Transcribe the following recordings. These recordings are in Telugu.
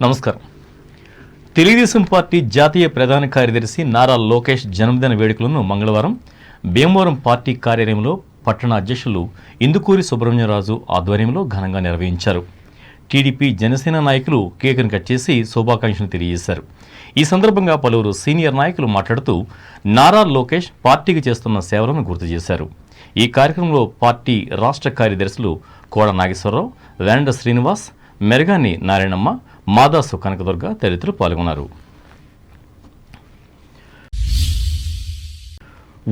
నమస్కారం. తెలుగుదేశం పార్టీ జాతీయ ప్రధాన కార్యదర్శి నారా లోకేష్ జన్మదిన వేడుకలను మంగళవారం భీమవరం పార్టీ కార్యాలయంలో పట్టణ అధ్యక్షులు ఇందుకూరి సుబ్రహ్మణ్యరాజు ఆధ్వర్యంలో ఘనంగా నిర్వహించారు. టీడీపీ జనసేన నాయకులు కేకును కట్ చేసి శుభాకాంక్షలు తెలియజేశారు. ఈ సందర్భంగా పలువురు సీనియర్ నాయకులు మాట్లాడుతూ నారా లోకేష్ పార్టీకి చేస్తున్న సేవలను గుర్తు చేశారు. ఈ కార్యక్రమంలో పార్టీ రాష్ట్ర కార్యదర్శులు కోడ నాగేశ్వరరావు, వేండ శ్రీనివాస్, మెరగాని నారాయణమ్మ, మాదాసు కనకదుర్గ తదితరులు పాల్గొన్నారు.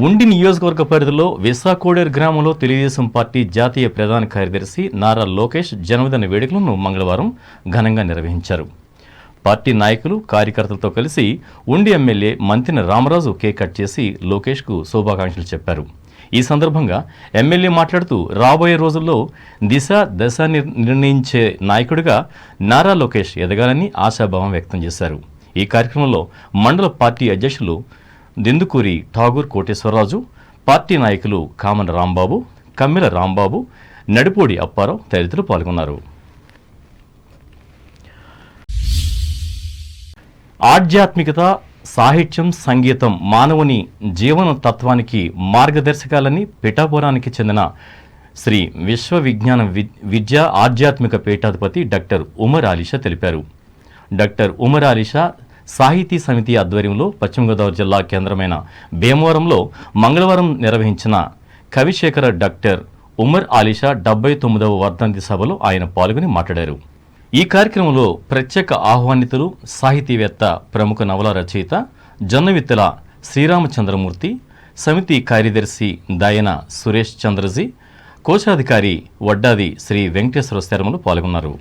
ఉండి నియోజకవర్గ పరిధిలో విశాఖోడేరు గ్రామంలో తెలుగుదేశం పార్టీ జాతీయ ప్రధాన కార్యదర్శి నారా లోకేష్ జన్మదిన వేడుకలను మంగళవారం ఘనంగా నిర్వహించారు. పార్టీ నాయకులు, కార్యకర్తలతో కలిసి ఉండి MLA Mantina Ramaraju cake cut చేసి లోకేష్కు శుభాకాంక్షలు చెప్పారు. ఈ సందర్భంగా ఎమ్మెల్యే మాట్లాడుతూ రాబోయే రోజుల్లో దశ నిర్ణయించే నాయకుడిగా నారా లోకేష్ ఎదగాలని ఆశాభావం వ్యక్తం చేశారు. ఈ కార్యక్రమంలో మండల పార్టీ అధ్యక్షులు దిందుకూరి ఠాగూర్ కోటేశ్వరరాజు, పార్టీ నాయకులు కామన రాంబాబు, కమ్మెల రాంబాబు, నడిపూడి అప్పారావు తదితరులు పాల్గొన్నారు. ఆధ్యాత్మికత, సాహిత్యం, సంగీతం మానవుని జీవన తత్వానికి మార్గదర్శకాలని పిఠాపురానికి చెందిన శ్రీ విశ్వవిజ్ఞాన విద్యా ఆధ్యాత్మిక పీఠాధిపతి డాక్టర్ ఉమర్ ఆలీషా తెలిపారు. డాక్టర్ ఉమర్ ఆలీషా సాహితీ సమితి ఆధ్వర్యంలో పశ్చిమ గోదావరి జిల్లా కేంద్రమైన భీమవరంలో మంగళవారం నిర్వహించిన కవిశేఖర డాక్టర్ ఉమర్ ఆలీషా 79వ వర్ధంతి సభలో ఆయన పాల్గొని మాట్లాడారు. ఈ కార్యక్రమంలో ప్రత్యేక ఆహ్వానితులు సాహితీవేత్త, ప్రముఖ నవల రచయిత జొన్నవిత్తల శ్రీరామచంద్రమూర్తి, సమితి కార్యదర్శి దాయన సురేష్ చంద్రజీ, కోశాధికారి వడ్డాది శ్రీ వెంకటేశ్వర శర్మలు పాల్గొన్నారు.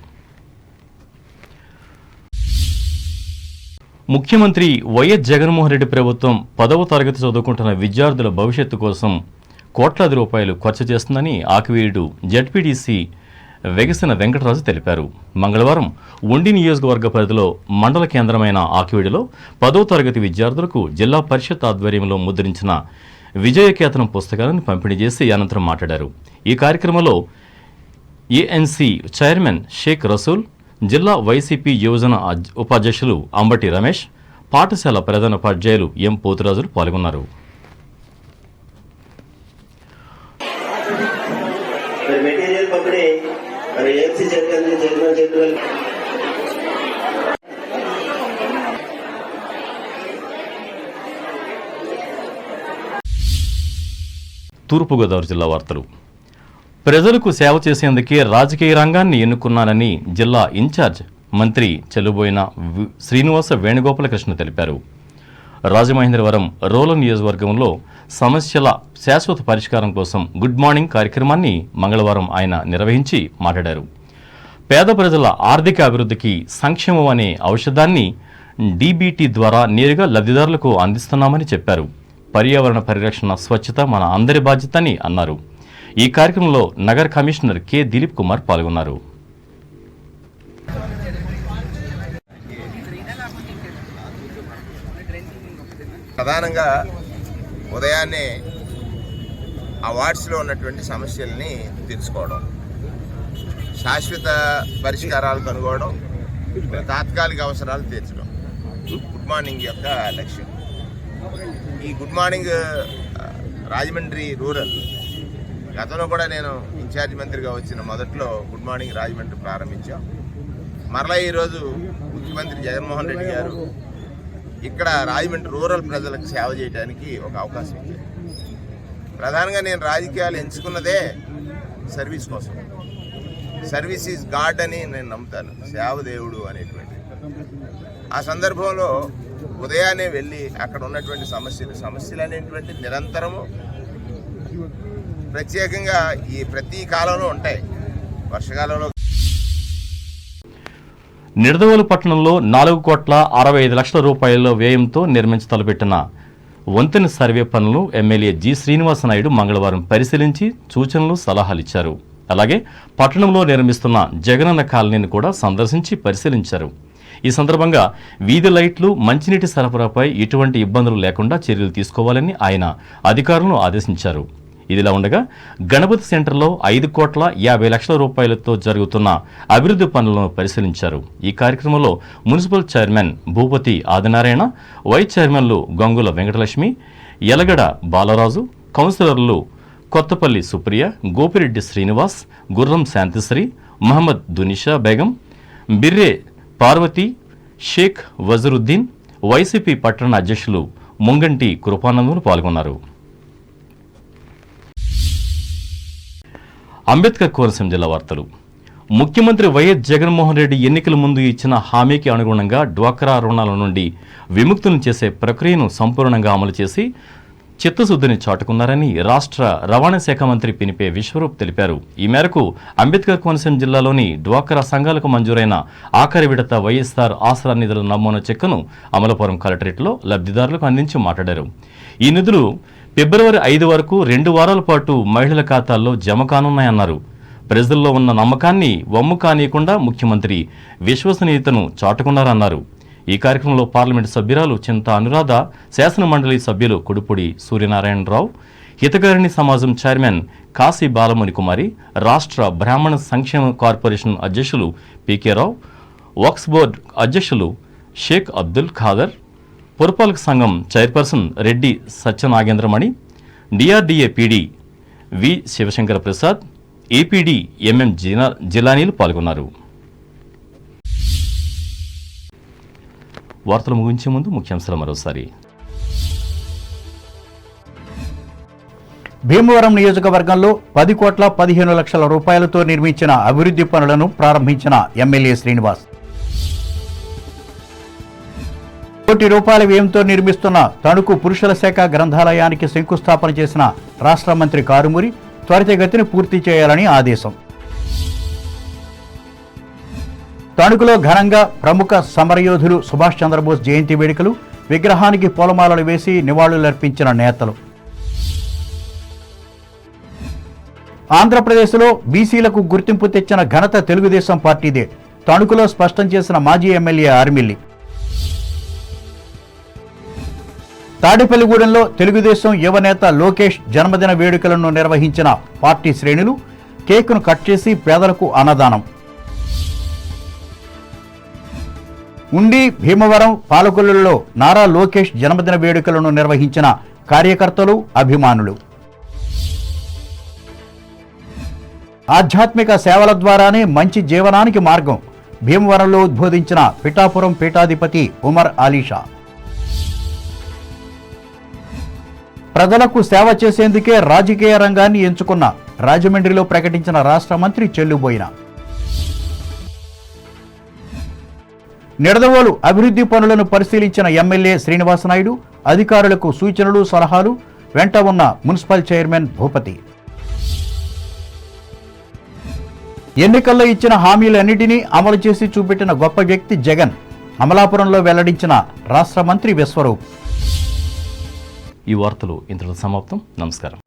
ముఖ్యమంత్రి వైఎస్ జగన్మోహన్ రెడ్డి ప్రభుత్వం 10వ తరగతి చదువుకుంటున్న విద్యార్థుల భవిష్యత్తు కోసం కోట్లాది రూపాయలు ఖర్చు చేస్తుందని ఆకివీడు జెడ్పీటీసీ వెగసిన వెంకటరాజు తెలిపారు. మంగళవారం ఉండి నియోజకవర్గ పరిధిలో మండల కేంద్రమైన ఆకివీడులో 10వ తరగతి విద్యార్థులకు జిల్లా పరిషత్ ఆధ్వర్యంలో ముద్రించిన విజయకేతనం పుస్తకాలను పంపిణీ చేసి అనంతరం మాట్లాడారు. ఈ కార్యక్రమంలో ఏఎన్సీ చైర్మన్ షేక్ రసూల్, జిల్లా వైసీపీ యువజన ఉపాధ్యక్షులు అంబటి రమేష్, పాఠశాల ప్రధానోపాధ్యాయులు ఎం పోతురాజులు పాల్గొన్నారు. తూర్పుగోదావరి జిల్లా వార్తలు. ప్రజలకు సేవ చేసేందుకే రాజకీయ రంగాన్ని ఎన్నుకున్నానని జిల్లా ఇన్ఛార్జ్ మంత్రి చెల్లుబోయిన శ్రీనివాస వేణుగోపాలకృష్ణ తెలిపారు. రాజమహేంద్రవరం రూరల్ నియోజకవర్గంలో సమస్యల శాశ్వత పరిష్కారం కోసం గుడ్ మార్నింగ్ కార్యక్రమాన్ని మంగళవారం ఆయన నిర్వహించి మాట్లాడారు. పేద ప్రజల ఆర్థిక అభివృద్ధికి సంక్షేమం అనే ఔషధాన్ని డీబీటీ ద్వారా నేరుగా లబ్ధిదారులకు అందిస్తున్నామని చెప్పారు. పర్యావరణ పరిరక్షణ, స్వచ్ఛత మన అందరి బాధ్యత అని అన్నారు. ఈ కార్యక్రమంలో నగర కమిషనర్ కె దిలీప్ కుమార్ పాల్గొన్నారు. ప్రధానంగా ఉదయాన్నే ఆ వార్డ్స్లో ఉన్నటువంటి సమస్యల్ని తెలుసుకోవడం, శాశ్వత పరిష్కారాలు కనుగొనడం, తాత్కాలిక అవసరాలు తీర్చడం గుడ్ మార్నింగ్ యొక్క లక్ష్యం. ఈ గుడ్ మార్నింగ్ రాజమండ్రి రూరల్ గతంలో కూడా నేను ఇన్ఛార్జ్ మంత్రిగా వచ్చిన మొదట్లో గుడ్ మార్నింగ్ రాజమండ్రి ప్రారంభించాం. మరలా ఈరోజు ముఖ్యమంత్రి జగన్మోహన్ రెడ్డి గారు ఇక్కడ రాజమండ్రి రూరల్ ప్రజలకు సేవ చేయడానికి ఒక అవకాశం ఇచ్చారు. ప్రధానంగా నేను రాజకీయాలు ఎంచుకున్నదే సర్వీస్ కోసం. సర్వీస్ ఈజ్ గాడ్ అని నేను నమ్ముతాను, సేవ దేవుడు అనేటువంటి. ఆ సందర్భంలో ఉదయాన్నే వెళ్ళి అక్కడ ఉన్నటువంటి సమస్యలు అనేటువంటి నిరంతరము ప్రత్యేకంగా ఈ ప్రతి కాలంలో ఉంటాయి. వర్షకాలంలో నిడదవోలు పట్టణంలో 4,65,00,000 రూపాయల వ్యయంతో నిర్మించి తలపెట్టిన వంతెన సర్వే పనులను ఎమ్మెల్యే జి శ్రీనివాసనాయుడు మంగళవారం పరిశీలించి సూచనలు, సలహాలిచ్చారు. అలాగే పట్టణంలో నిర్మిస్తున్న జగనన్న కాలనీని కూడా సందర్శించి పరిశీలించారు. ఈ సందర్భంగా వీధి లైట్లు, మంచినీటి సరఫరాపై ఎటువంటి ఇబ్బందులు లేకుండా చర్యలు తీసుకోవాలని ఆయన అధికారులను ఆదేశించారు. ఇదిలా ఉండగా గణపతి సెంటర్లో 5,50,00,000 రూపాయలతో జరుగుతున్న అభివృద్ధి పనులను పరిశీలించారు. ఈ కార్యక్రమంలో municipal chairman Bhupathi Adinarayana, vice చైర్మన్లు గంగుల వెంకటలక్ష్మి, యలగడ బాలరాజు, కౌన్సిలర్లు కొత్తపల్లి సుప్రియ, గోపిరెడ్డి శ్రీనివాస్, గుర్రం శాంతిశ్రీ, మహమ్మద్ దునిషా బేగం, బిర్రే పార్వతి, షేక్ వజరుద్దీన్, వైసీపీ పట్టణ అధ్యక్షులు ముంగంటి కృపానందులు పాల్గొన్నారు. అంబేద్కర్ కోనసీమ జిల్లా వార్తలు. ముఖ్యమంత్రి వైఎస్ జగన్మోహన్ రెడ్డి ఎన్నికల ముందు ఇచ్చిన హామీకి అనుగుణంగా డ్వాక్రా రుణాల నుండి విముక్తులను చేసే ప్రక్రియను సంపూర్ణంగా అమలు చేసి చిత్తశుద్ధిని చాటుకున్నారని రాష్ట్ర రవాణా శాఖ మంత్రి పినిపే విశ్వరూప్ తెలిపారు. ఈ మేరకు అంబేద్కర్ కోనసీమ జిల్లాలోని డ్వాక్రా సంఘాలకు మంజూరైన ఆఖరి విడత వైఎస్ఆర్ ఆసరా నిధుల నమూనా చెక్కును అమలాపురం కలెక్టరేట్లో లబ్ధిదారులకు అందించి మాట్లాడారు. ఈ నిధులు ఫిబ్రవరి 5 వరకు 2 వారాల పాటు మహిళల ఖాతాల్లో జమ కానున్నాయన్నారు. ప్రజల్లో ఉన్న నమ్మకాన్ని వమ్ము కానీయకుండా ముఖ్యమంత్రి విశ్వసనీయతను చాటుకున్నారన్నారు. ఈ కార్యక్రమంలో పార్లమెంటు సభ్యురాలు చింత అనురాధ, శాసనమండలి సభ్యులు కుడుపుడి సూర్యనారాయణరావు, హితకారిణి సమాజం చైర్మన్ కాశీ బాలముని కుమారి, రాష్ట్ర బ్రాహ్మణ సంక్షేమ కార్పొరేషన్ అధ్యక్షులు పీకే రావు, వక్స్ బోర్డు అధ్యక్షులు షేక్ అబ్దుల్ ఖాదర్, పురపాలక సంఘం chairperson Reddy Satyanagendramani, DRDA PD V Sivasankara Prasad, APD MM జిలానీలు పాల్గొన్నారు. వార్తలు ముగించే ముందు ముఖ్యాంశాలు మరోసారి. భీమవరం నియోజకవర్గంలో 10,15,00,000 రూపాయలతో నిర్మించిన అభివృద్ధి పనులను ప్రారంభించిన ఎమ్మెల్యే శ్రీనివాస్. కోటి రూపాయల వ్యయంతో నిర్మిస్తున్న తణుకు పురుషుల శాఖ గ్రంథాలయానికి శంకుస్థాపన చేసిన రాష్ట్ర మంత్రి కారుమూరి త్వరితగతిని పూర్తి చేయాలని ఆదేశం. తణుకులో ఘనంగా ప్రముఖ సమరయోధులు సుభాష్ చంద్రబోస్ జయంతి వేడుకలు, విగ్రహానికి పూలమాలలు వేసి నివాళులర్పించిన నేతలు. ఆంధ్రప్రదేశ్లో బీసీలకు గుర్తింపు తెచ్చిన ఘనత తెలుగుదేశం పార్టీదే, తణుకులో స్పష్టం చేసిన మాజీ ఎమ్మెల్యే ఆర్మిల్లి. తాడేపల్లిగూడెంలో తెలుగుదేశం యువనేత లోకేష్ జన్మదిన వేడుకలను నిర్వహించిన పార్టీ శ్రేణులు కేకును కట్ చేసి పేదలకు అన్నదానం. ఉండి భీమవరం పాలకొల్లులో నారా లోకేష్ జన్మదిన వేడుకలను నిర్వహించిన కార్యకర్తలు, అభిమానులు. ఆధ్యాత్మిక సేవల ద్వారానే మంచి జీవనానికి మార్గం, భీమవరంలో ఉద్బోధించిన పిఠాపురం పీఠాధిపతి ఉమర్ అలీషా. ప్రజలకు సేవ చేసేందుకే రాజకీయ రంగాన్ని ఎంచుకున్న రాజమండ్రిలో ప్రకటించిన రాష్ట్ర మంత్రి చెల్లుబోయిన. నిడదవోలు అభివృద్ధి పనులను పరిశీలించిన ఎమ్మెల్యే శ్రీనివాసనాయుడు, అధికారులకు సూచనలు, సలహాలు, వెంట ఉన్న మున్సిపల్ చైర్మన్ భూపతి. ఎన్నికల్లో ఇచ్చిన హామీలన్నిటినీ అమలు చేసి చూపెట్టిన గొప్ప వ్యక్తి జగన్, అమలాపురంలో వెల్లడించిన రాష్ట్ర మంత్రి విశ్వరూప్. ఈ వార్తలు ఇంతటితో సమాప్తం. నమస్కారం.